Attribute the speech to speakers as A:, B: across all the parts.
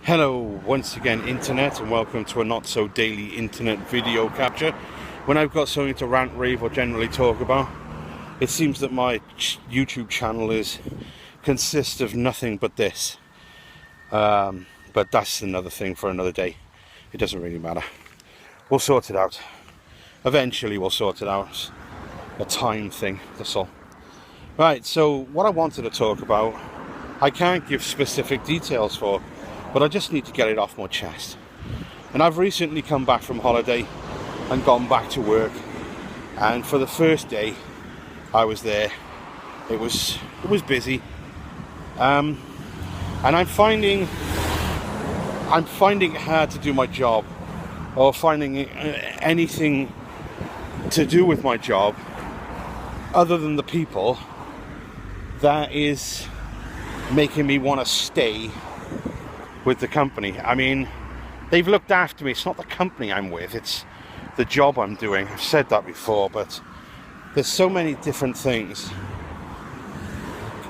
A: Hello once again internet, and welcome to a not so daily internet video capture. When I've got something to rant, rave or generally talk about, it seems that my YouTube channel consists of nothing but this. But that's another thing for another day. It doesn't really matter. We'll sort it out. Eventually we'll sort it out. It's a time thing, that's all. Right, so what I wanted to talk about, I can't give specific details for, but I just need to get it off my chest. And I've recently come back from holiday and gone back to work, and for the first day I was there, it was busy, and I'm finding it hard to do my job, or finding anything to do with my job other than the people that is making me want to stay with the company. I mean, they've looked after me. It's not the company I'm with, it's the job I'm doing. I've said that before, but there's so many different things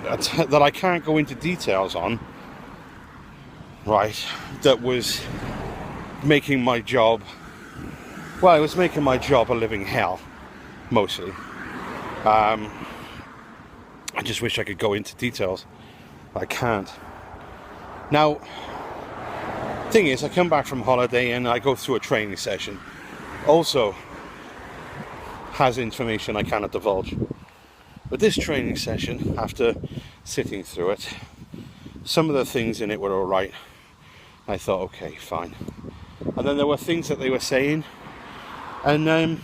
A: that I can't go into details on, right, that was making my job, well, it was making my job a living hell, mostly. I just wish I could go into details. I can't. Now, thing is, I come back from holiday and I go through a training session. Also has information I cannot divulge. But this training session, after sitting through it, some of the things in it were alright. I thought, okay, fine. And then there were things that they were saying, and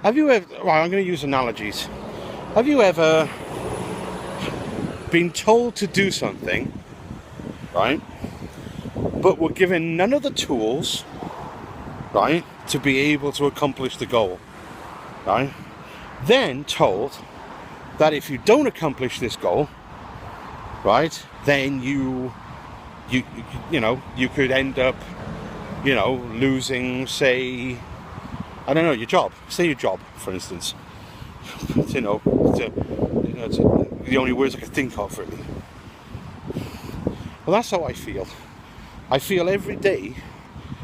A: have you ever, well, I'm going to use analogies. Have you ever been told to do something, right, but were given none of the tools, right, to be able to accomplish the goal, right? Then told that if you don't accomplish this goal, right, then you could end up, losing, say, I don't know, your job. Say your job, for instance. It's the only words I can think of, really. Well, that's how I feel. I feel every day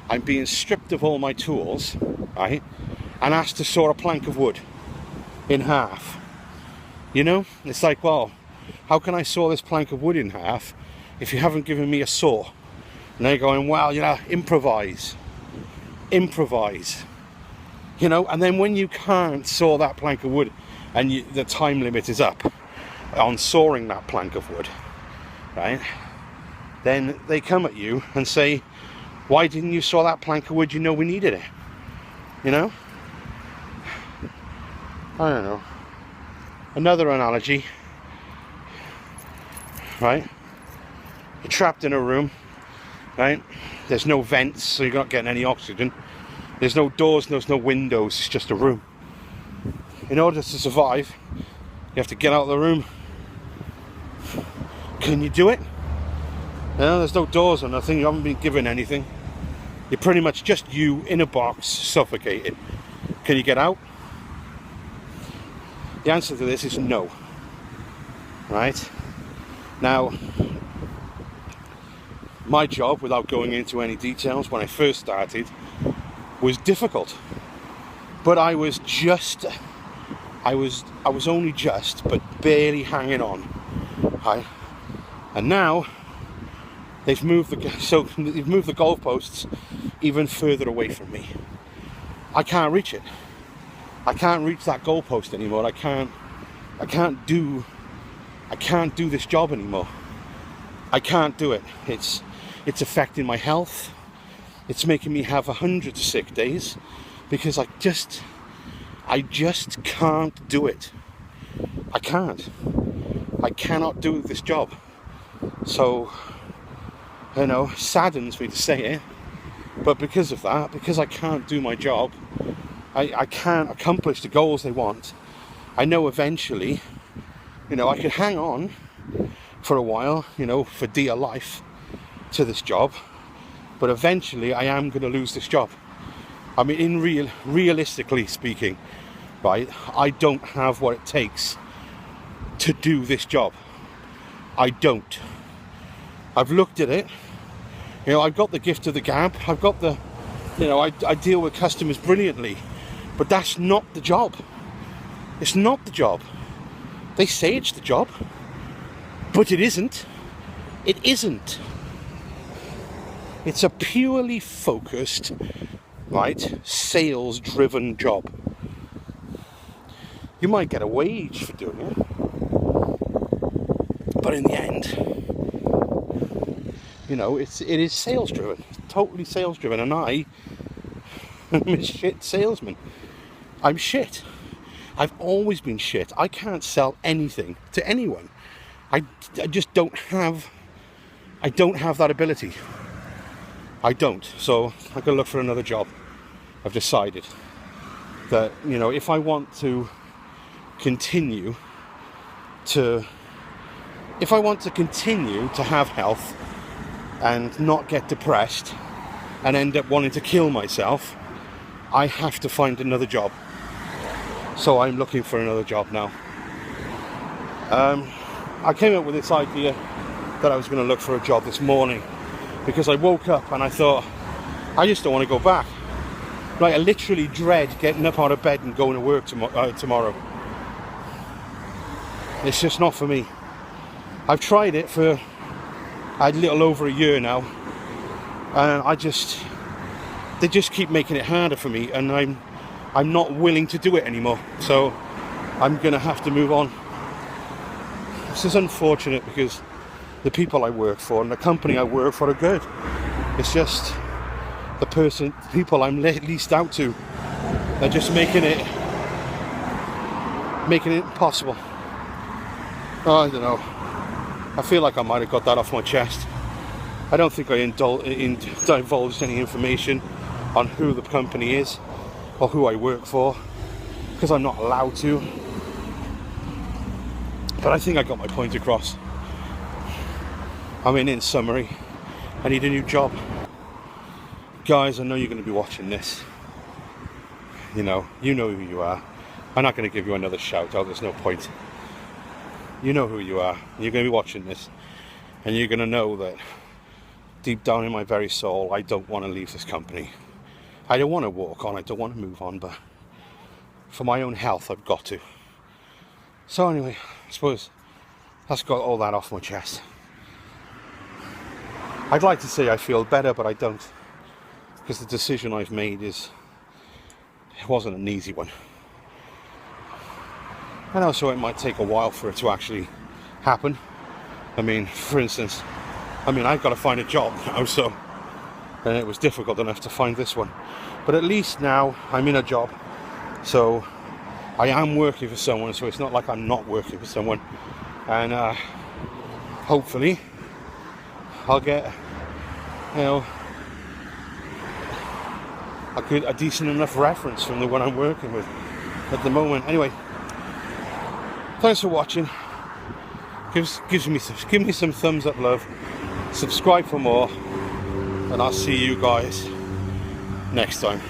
A: I'm being stripped of all my tools, right, and asked to saw a plank of wood in half. It's like, well, how can I saw this plank of wood in half if you haven't given me a saw? And they're going, well, improvise. And then when you can't saw that plank of wood and the time limit is up on sawing that plank of wood, right, then they come at you and say, why didn't you saw that plank of wood? We needed it. I don't know. Another analogy, right? You're trapped in a room, right? There's no vents, so you're not getting any oxygen. There's no doors, there's no windows, it's just a room. In order to survive, you have to get out of the room. Can you do it? There's no doors or nothing, you haven't been given anything. You're pretty much just you in a box, suffocated. Can you get out? The answer to this is no. Right? Now, my job, without going into any details, when I first started, was difficult, but I was only just, but barely hanging on, right? And now they've moved the goalposts even further away from me. I can't reach it. I can't reach that goalpost anymore. I can't do this job anymore. I can't do it. It's affecting my health. It's making me have 100 sick days because I just can't do it. I cannot do this job. So, saddens me to say it, but because of that, because I can't do my job, I can't accomplish the goals they want. I know eventually, I could hang on for a while, for dear life to this job. But eventually I am going to lose this job. I mean, realistically speaking, right, I don't have what it takes to do this job. I don't. I've looked at it. You know, I've got the gift of the gab. I've got the, you know, I deal with customers brilliantly. But that's not the job. It's not the job. They say it's the job, but it isn't. It isn't. It's a purely focused, right, sales-driven job. You might get a wage for doing it, but in the end, you know, it is sales-driven, totally sales-driven, and I am a shit salesman. I'm shit. I've always been shit. I can't sell anything to anyone. I just don't have that ability. I don't. So I'm going to look for another job. I've decided that, you know, if I want to continue to have health and not get depressed and end up wanting to kill myself, I have to find another job. So I'm looking for another job now. I came up with this idea that I was going to look for a job this morning because I woke up and I thought, I just don't want to go back. Like, I literally dread getting up out of bed and going to work tomorrow. It's just not for me. I've tried it for a little over a year now, and they just keep making it harder for me, and I'm not willing to do it anymore. So I'm gonna have to move on. This is unfortunate because the people I work for and the company I work for are good. It's just the people I'm leased out to, they're just making it impossible. Oh, I don't know. I feel like I might have got that off my chest. I don't think I divulged any information on who the company is or who I work for, because I'm not allowed to. But I think I got my point across. I mean, in summary, I need a new job. Guys, I know you're going to be watching this. You know who you are. I'm not going to give you another shout out, there's no point. You know who you are. You're going to be watching this, and you're going to know that deep down in my very soul, I don't want to leave this company. I don't want to walk on, I don't want to move on, but for my own health, I've got to. So anyway, I suppose that's got all that off my chest. I'd like to say I feel better, but I don't, because the decision I've made it wasn't an easy one. And also it might take a while for it to actually happen. I mean, for instance, I've got to find a job now, so, and it was difficult enough to find this one. But at least now I'm in a job, so I am working for someone, so it's not like I'm not working for someone. And hopefully I'll get, you know, a decent enough reference from the one I'm working with at the moment. Anyway, thanks for watching. Give me some thumbs up, love. Subscribe for more, and I'll see you guys next time.